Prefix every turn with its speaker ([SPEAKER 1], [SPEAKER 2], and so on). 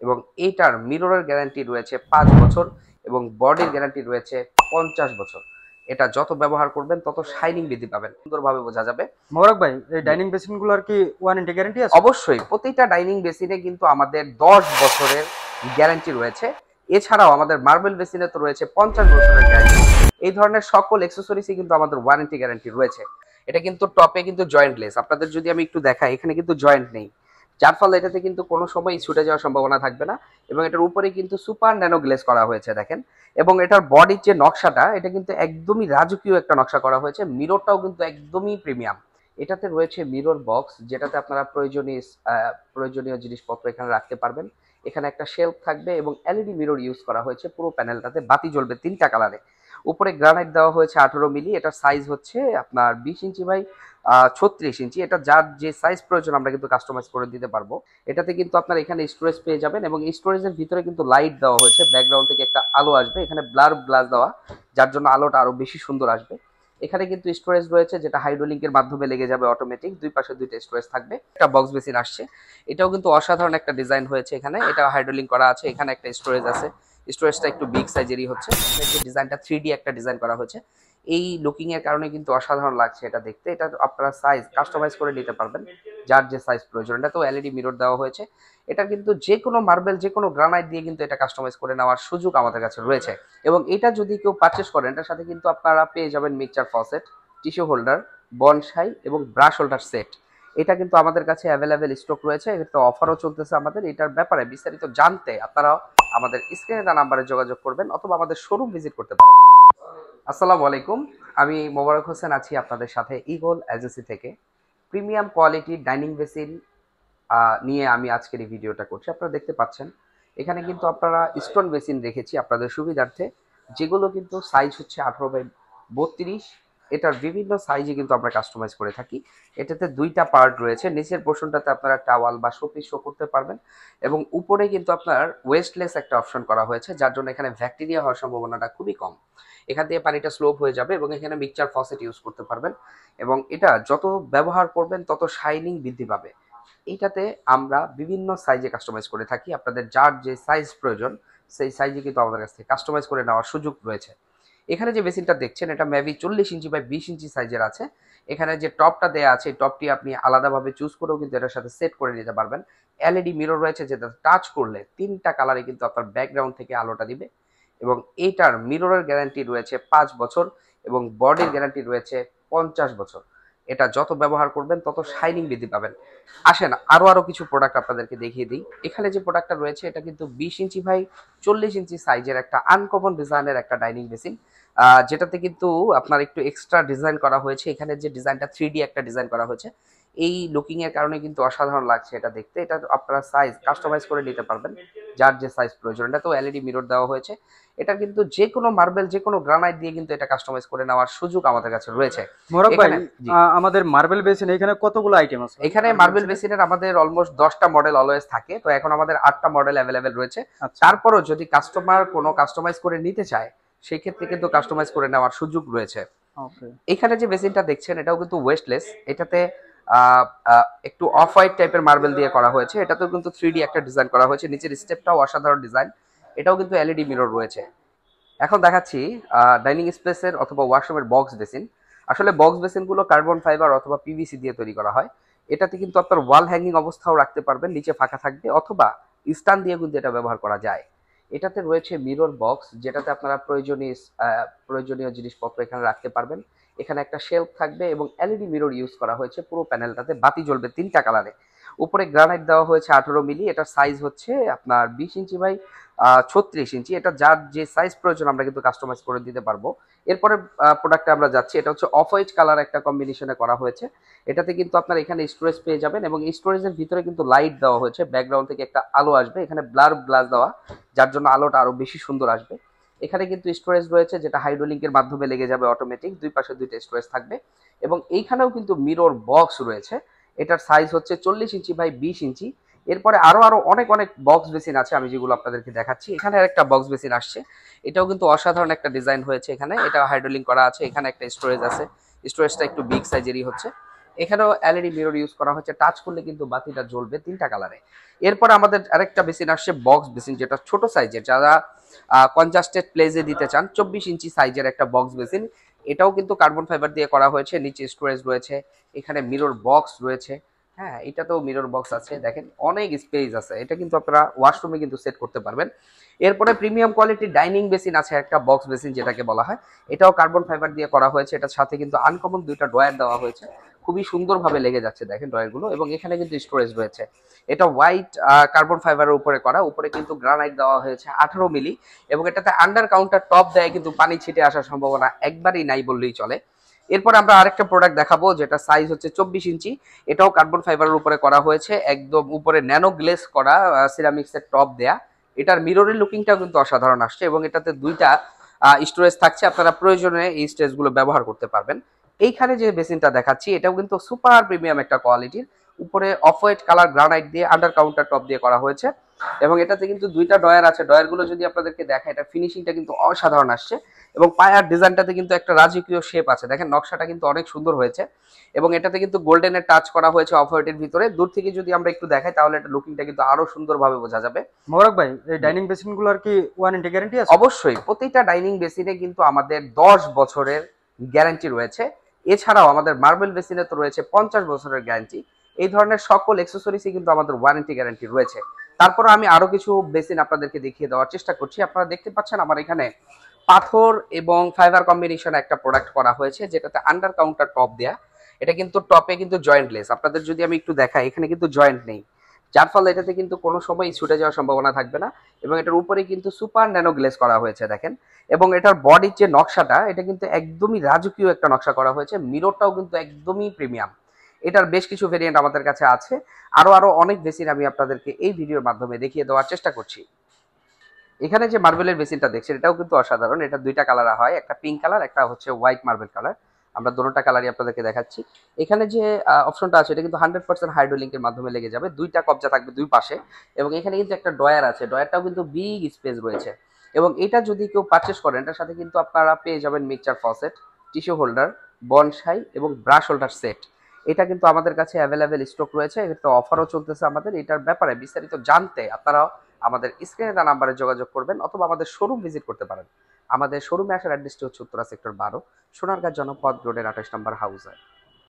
[SPEAKER 1] এবং এইটার মিররের গ্যারান্টি রয়েছে 5 বছর এবং বডির গ্যারান্টি রয়েছে 50 বছর। এটা যত ব্যবহার করবেন তত শাইনিং বৃদ্ধি পাবেন, সুন্দরভাবে বোঝা যাবে।
[SPEAKER 2] মোবারক ভাই, এই ডাইনিং বেসিনগুলোর কি ওয়ারেন্টি গ্যারান্টি আছে?
[SPEAKER 1] অবশ্যই প্রতিটা ডাইনিং বেসিনে কিন্তু আমাদের 10 বছরের গ্যারান্টি রয়েছে। এছাড়াও আমাদের মার্বেল বেসিনে তো রয়েছে 50 বছরের গ্যারান্টি। এই ধরনের সকল অ্যাক্সেসরিজই কিন্তু আমাদের ওয়ারেন্টি গ্যারান্টি রয়েছে। এটা কিন্তু টপে কিন্তু জয়েন্টলেস, আপনাদের যদি আমি একটু দেখাই, এখানে কিন্তু জয়েন্ট নেই, যার ফলে এটাতে কিন্তু কোনো সময় ছুটে যাওয়ার সম্ভাবনা থাকবে না। এবং এটার উপরে কিন্তু সুপার ন্যানো গ্লেজ করা হয়েছে দেখেন। এবং এটার বডির যে নকশাটা, এটা কিন্তু একদমই রাজকীয় একটা নকশা করা হয়েছে। মিররটাও কিন্তু একদমই প্রিমিয়াম। এটাতে রয়েছে মিরর বক্স, যেটাতে আপনারা প্রয়োজনীয় জিনিসপত্র এখানে রাখতে পারবেন। এখানে একটা শেলফ থাকবে এবং এলইডি মিরর ইউজ করা হয়েছে পুরো প্যানেলটাতে, বাতি জ্বলবে 3টা কালারে। উপরে গ্রানাইট দেওয়া হয়েছে 18 মিলি, এটার সাইজ হচ্ছে আপনার 20 ইঞ্চি বাই 36 ইঞ্চি। এটা যার যে সাইজ প্রয়োজন আমরা কিন্তু কাস্টমাইজ করে দিতে পারবো। এটাতে কিন্তু আপনার এখানে স্টোরেজ পেয়ে যাবেন এবং এই স্টোরেজের ভিতরে কিন্তু লাইট দেওয়া হয়েছে, ব্যাকগ্রাউন্ড থেকে একটা আলো আসবে, এখানে ব্লার গ্লাস দেওয়া, যার জন্য আলোটা আরো বেশি সুন্দর আসবে। এখানে কিন্তু স্টোরেজ রয়েছে যেটা হাইড্রোলিংকের মাধ্যমে লেগে যাবে অটোমেটিক, দুই পাশে দুইটা স্টোরেজ থাকবে। একটা বক্স বেসিন আসছে, এটাও কিন্তু অসাধারণ একটা ডিজাইন হয়েছে। এখানে এটা হাইড্রোলিং করা আছে, এখানে একটা স্টোরেজ আছে, স্টোরেজটা একটু বিগ সাইজেরই হচ্ছে। যে ডিজাইনটা 3D একটা ডিজাইন করা হয়েছে, এই লুকিং এর কারণে কিন্তু অসাধারণ লাগছে এটা দেখতে। এটা আপনারা সাইজ কাস্টমাইজ করে নিতে পারবেন, যার যে সাইজ প্রয়োজন। এটা তো এলইডি মিরর দেওয়া হয়েছে। এটা কিন্তু যে কোনো মার্বেল, যে কোনো গ্রানাইট দিয়ে কিন্তু এটা কাস্টমাইজ করে নেওয়ার সুযোগ আমাদের কাছে রয়েছে। এবং এটা যদি কেউ পারচেস করেন, এটার সাথে কিন্তু আপনারা পেয়ে যাবেন mixture faucet, tissue holder, bonsai এবং ব্রাশ হোল্ডার সেট। এটা কিন্তু আমাদের কাছে অ্যাভেলেবেল স্টক রয়েছে, এটা অফারও চলতেছে আমাদের। এটার ব্যাপারে বিস্তারিত জানতে আপনারা আমাদের স্ক্রিনে দেওয়া নাম্বারে যোগাযোগ করবেন অথবা আমাদের শোরুম ভিজিট করতে পারেন। আসসালামু আলাইকুম, আমি মোবারক হোসেন আছি আপনাদের সাথে ইগল এজেন্সি থেকে। প্রিমিয়াম কোয়ালিটির ডাইনিং বেসিন নিয়ে আমি আজকের এই ভিডিওটা করছি। আপনারা দেখতে পাচ্ছেন এখানে কিন্তু আপনারা স্টোন বেসিন রেখেছি আপনাদের সুবিধার্থে, যেগুলো কিন্তু সাইজ হচ্ছে 18 বাই 32। এটার বিভিন্ন সাইজে কিন্তু আমরা কাস্টমাইজ করে থাকি। এটাতে দুইটা পার্ট রয়েছে, নিচের পোর্শনটাতে আপনারা টাওয়াল বা শোপিস শো করতে পারবেন এবং উপরে কিন্তু আপনার ওয়েস্টলেস একটা অপশন করা হয়েছে, যার জন্য এখানে ব্যাকটেরিয়া হওয়ার সম্ভাবনাটা খুবই কম। এখান থেকে পানিটা স্লোপ হয়ে যাবে এবং এখানে মিক্সচার ফসেট ইউজ করতে পারবেন। এবং এটা যত ব্যবহার করবেন তত শাইনিং বৃদ্ধি পাবে। এইটাতে আমরা বিভিন্ন সাইজে কাস্টমাইজ করে থাকি, আপনাদের যার যে সাইজ প্রয়োজন সেই সাইজে কিন্তু আমাদের কাছ থেকে কাস্টমাইজ করে নেওয়ার সুযোগ রয়েছে। এখানে যে বেসিনটা দেখছেন, এটা মেবি 40 ইঞ্চি বাই 20 ইঞ্চি সাইজের আছে। এখানে যে টপটা দেওয়া আছে, এই টপটি আপনি আলাদাভাবে চুজ করেও কিন্তু এটার সাথে সেট করে নিতে পারবেন। এলইডি মিরর রয়েছে, যেটা টাচ করলে 3টা কালারে কিন্তু আপনার ব্যাকগ্রাউন্ড থেকে আলোটা দিবে। এবং এইটার মিররের গ্যারান্টি রয়েছে 5 বছর এবং বডির গ্যারান্টি রয়েছে 50 বছর। এটা যত ব্যবহার করবেন তত শাইনিং বৃদ্ধি পাবেন। আসেন আরো কিছু প্রোডাক্ট আপনাদেরকে দেখিয়ে দিই। এখানে যে প্রোডাক্টটা রয়েছে, এটা কিন্তু 20 ইঞ্চি বাই 40 ইঞ্চি সাইজের একটা আনকমন ডিজাইনের একটা ডাইনিং বেসিন, যেটাতে কিন্তু আপনার একটু এক্সট্রা ডিজাইন করা হয়েছে। এখানে যে ডিজাইনটা 3D একটা ডিজাইন করা হয়েছে, এই লুকিং এর কারণে কিন্তু অসাধারণ লাগছে এটা দেখতে। এটা আপনারা সাইজ কাস্টমাইজ করে নিতে পারবেন, যার যে সাইজ প্রয়োজন। এটা তো এলইডি মিরর দেওয়া হয়েছে। এটা কিন্তু যে কোনো মার্বেল, যে কোনো গ্রানাইট দিয়ে কিন্তু এটা কাস্টমাইজ করে নেওয়ার সুযোগ আমাদের কাছে রয়েছে।
[SPEAKER 2] মোবারক ভাই,
[SPEAKER 1] এখানে জি,
[SPEAKER 2] আমাদের মার্বেল বেসিন এখানে কতগুলো আইটেম আছে?
[SPEAKER 1] এখানে মার্বেল বেসিনের আমাদের অলমোস্ট 10টা মডেল অলওয়েজ থাকে, তো এখন আমাদের 8টা মডেল অ্যাভেলেবেল রয়েছে।
[SPEAKER 2] আচ্ছা,
[SPEAKER 1] তারপরও যদি কাস্টমার কোনো কাস্টমাইজ করে নিতে চায়, সেই ক্ষেত্রে কিন্তু কাস্টমাইজ করে নেওয়ার সুযোগ রয়েছে।
[SPEAKER 2] ওকে।
[SPEAKER 1] এখানে যে বেসিনটা দেখছেন, এটাও কিন্তু ওয়েস্টলেস। এটাতে একটু অফ হোয়াইট টাইপের মার্বেল দিয়ে করা হয়েছে। এটাতেও কিন্তু 3D একটা ডিজাইন করা হয়েছে, নিচের স্টেপটাও অসাধারণ ডিজাইন। এটাও কিন্তু এলইডি মিরর রয়েছে। এখন দেখাচ্ছি ডাইনিং স্পেসের অথবা ওয়াশরুমের বক্স বেসিন। আসলে বক্স বেসিনগুলো কার্বন ফাইবার অথবা পিভিসি দিয়ে তৈরি করা হয়। এটাতে কিন্তু আপনার ওয়াল হ্যাঙ্গিং অবস্থাও রাখতে পারবেন, নিচে ফাঁকা থাকবে, অথবা স্ট্যান্ড দিয়ে কিন্তু এটা ব্যবহার করা যায়। এটাতে রয়েছে মিরর বক্স, যেটাতে আপনারা প্রয়োজনীয় জিনিসপত্র এখানে রাখতে পারবেন। এখানে একটা শেলফ থাকবে এবং এলইডি মিরর ইউজ করা হয়েছে পুরো প্যানেলটাতে, বাতি জ্বলবে 3টা কালারে। উপরে গ্রানাইট দেওয়া হয়েছে 18 মিলি, এটার সাইজ হচ্ছে আপনার 20 ইঞ্চি বাই 36 ইঞ্চি। এটা যার যে সাইজ প্রয়োজন আমরা কিন্তু কাস্টমাইজ করে দিতে পারবো। এরপরে প্রোডাক্টে আমরা যাচ্ছি, এটা হচ্ছে অফ হোয়াইট কালার একটা কম্বিনেশনে করা হয়েছে। এটাতে কিন্তু আপনার এখানে স্টোরেজ পেয়ে যাবেন এবং এই স্টোরেজের ভিতরে কিন্তু লাইট দেওয়া হয়েছে, ব্যাকগ্রাউন্ড থেকে একটা আলো আসবে, এখানে ব্লার গ্লাস দেওয়া, যার জন্য আলোটা আরো বেশি সুন্দর আসবে। এখানে কিন্তু স্টোরেজ রয়েছে, যেটা হাইড্রোলিংকের মাধ্যমে লেগে যাবে অটোমেটিক, দুই পাশে দুইটা স্টোরেজ থাকবে। এবং এইখানেও কিন্তু মিরর বক্স রয়েছে। এটার সাইজ হচ্ছে 40 ইঞ্চি বাই 20 ইঞ্চি। এরপরে আরো অনেক অনেক বক্স বেসিন আছে, আমি যেগুলো আপনাদেরকে দেখাচ্ছি। এখানে একটা বক্স বেসিন আসছে, এটাও কিন্তু অসাধারণ একটা ডিজাইন হয়েছে। এখানে এটা হাইড্রোলিং করা আছে, এখানে একটা স্টোরেজ আছে, স্টোরেজটা একটু বিগ সাইজেরই হচ্ছে। এখানেও এলইডি মিরর ইউজ করা হচ্ছে, টাচ করলে কিন্তু বাতিটা জ্বলবে 3টা কালারে। এরপর আমাদের আরেকটা বেসিন আসছে বক্স বেসিন, যেটা ছোট সাইজের, যারা কনজাস্টেড প্লেসে দিতে চান 24 ইঞ্চি সাইজের একটা বক্স বেসিন। এটাও কিন্তু কার্বন ফাইবার দিয়ে করা হয়েছে, নিচে স্টোরেজ রয়েছে, এখানে মিরর বক্স রয়েছে। হ্যাঁ, এটাতেও মিরর বক্স আছে, দেখেন অনেক স্পেস আছে। এটা কিন্তু আপনারা ওয়াশরুমে কিন্তু সেট করতে পারবেন। এরপরে প্রিমিয়াম কোয়ালিটির ডাইনিং বেসিন আছে, একটা বক্স বেসিন যেটাকে বলা হয়, এটাও কার্বন ফাইবার দিয়ে করা হয়েছে। এটার সাথে কিন্তু আনকমন 2টা ড্রয়ার দেওয়া হয়েছে, খুবই সুন্দরভাবে লেগে যাচ্ছে দেখেন ড্রয়ারগুলো, এবং এখানে কিন্তু স্টোরেজ রয়েছে। এটা হোয়াইট কার্বন ফাইবারের উপরে করা, উপরে কিন্তু গ্রানাইট দেওয়া হয়েছে 18 মিলি, এবং এটাতে আন্ডার কাউন্টার টপ দেয়, কিন্তু পানি ছিটে আসার সম্ভাবনা একবারই নাই বললেই চলে। এরপর আমরা আরেকটা প্রোডাক্ট দেখাবো, যেটা সাইজ হচ্ছে 24 ইঞ্চি। এটাও কার্বন ফাইবারের উপরে করা হয়েছে, একদম উপরে ন্যানো গ্লেস করা, সিরামিক্সের টপ দেয়া। এটার মিররের লুকিংটাও কিন্তু অসাধারণ আসছে, এবং এটাতে 2টা স্টোরেজ থাকছে, আপনারা প্রয়োজনে এই স্টোরেজগুলো ব্যবহার করতে পারবেন। এইখানে যে বেসিনটা দেখাচ্ছি এটাও কিন্তু সুপার প্রিমিয়াম একটা কোয়ালিটির, উপরে অফ হোয়াইট কালার গ্রানাইট দিয়ে আন্ডার কাউন্টার টপ দিয়ে করা হয়েছে, এবং এটাতে কিন্তু 2টা ড্রয়ার আছে। ড্রয়ারগুলো যদি আপনাদেরকে দেখায়, এটা ফিনিশিংটা কিন্তু অসাধারণ আসছে, এবং পায়ার ডিজাইনটাতে কিন্তু একটা রাজকীয় শেপ আছে, দেখেন নকশাটা কিন্তু অনেক সুন্দর হয়েছে, এবং এটাতে কিন্তু গোল্ডেনের টাচ করা হয়েছে অফ হোয়াইটের ভিতরে। দূর থেকে যদি আমরা একটু দেখাই তাহলে এটা লুকিংটা কিন্তু আরো সুন্দরভাবে বোঝা যাবে।
[SPEAKER 2] মোবারক ভাই, এই ডাইনিং বেসিন গুলার কি ওয়ারেন্টি গ্যারান্টি আছে?
[SPEAKER 1] অবশ্যই, প্রতিটা ডাইনিং বেসিনে কিন্তু আমাদের 10 বছরের গ্যারান্টি রয়েছে। এছাড়াও আমাদের মার্বেল বেসিনে তো রয়েছে 50 বছরের গ্যারান্টি। এই ধরনের সকল অ্যাক্সেসরিজে কিন্তু আমাদের ওয়ারেন্টি গ্যারান্টি রয়েছে। তারপর আমি আরো কিছু বেসিন আপনাদেরকে দেখিয়ে দেওয়ার চেষ্টা করছি। আপনারা দেখতে পাচ্ছেন আমার এখানে পাথর এবং ফাইবার কম্বিনেশন একটা প্রোডাক্ট করা হয়েছে, যেটাতে আন্ডার কাউন্টার টপ দেয়া। এটা কিন্তু টপে কিন্তু জয়েন্টলেস, আপনাদের যদি আমি একটু দেখাই, এখানে কিন্তু জয়েন্ট নেই, যার ফলে এটাতে কিন্তু কোনো সময় ছুটে যাওয়ার সম্ভাবনা থাকবে না। এবং এটার উপরে কিন্তু সুপার ন্যানো গ্লেজ করা হয়েছে দেখেন, এবং এটার বডির যে নকশাটা, এটা কিন্তু একদমই রাজকীয় একটা নকশা করা হয়েছে। মিররটাও কিন্তু একদমই প্রিমিয়াম। এটার বেশ কিছু ভেরিয়েন্ট আমাদের কাছে আছে, আরো আরো অনেক বেসিন আমি আপনাদেরকে এই ভিডিওর মাধ্যমে দেখিয়ে দেওয়ার চেষ্টা করছি। এখানে যে মার্বেলের বেসিনটা দেখছেন এটাও কিন্তু অসাধারণ। এটা 2টা কালার হয়, একটা পিঙ্ক কালার, একটা হচ্ছে হোয়াইট মার্বেল কালার। আমরা দুটোটা কালারই আপনাদেরকে দেখাচ্ছি। এখানে যে অপশনটা আছে এটা কিন্তু 100% হাইড্রোলিংকের মাধ্যমে লেগে যাবে, 2টা কবজা থাকবে দুই পাশে, এবং এখানে কিন্তু একটা ড্রয়ার আছে, ড্রয়ারটাও কিন্তু বিগ স্পেস রয়েছে। এবং এটা যদি কেউ পারচেস করেন, এটার সাথে কিন্তু আপনারা পেয়ে যাবেন mixture faucet, tissue holder, bonsai এবং ব্রাশ হোল্ডার সেট। এটা কিন্তু আমাদের কাছে অ্যাভেলেবেল স্টক রয়েছে, এটা অফারও চলতেছে আমাদের। এটার ব্যাপারে বিস্তারিত জানতে আপনারা আমাদের স্ক্রিনে দেওয়া নাম্বারে যোগাযোগ করবেন, অথবা আমাদের শোরুম ভিজিট করতে পারেন। আমাদের শোরুমে আসার অ্যাড্রেসটি হচ্ছে উত্তরা সেক্টর 12, সোনারগাঁ জনপদ রোডের 28 নম্বর হাউসে।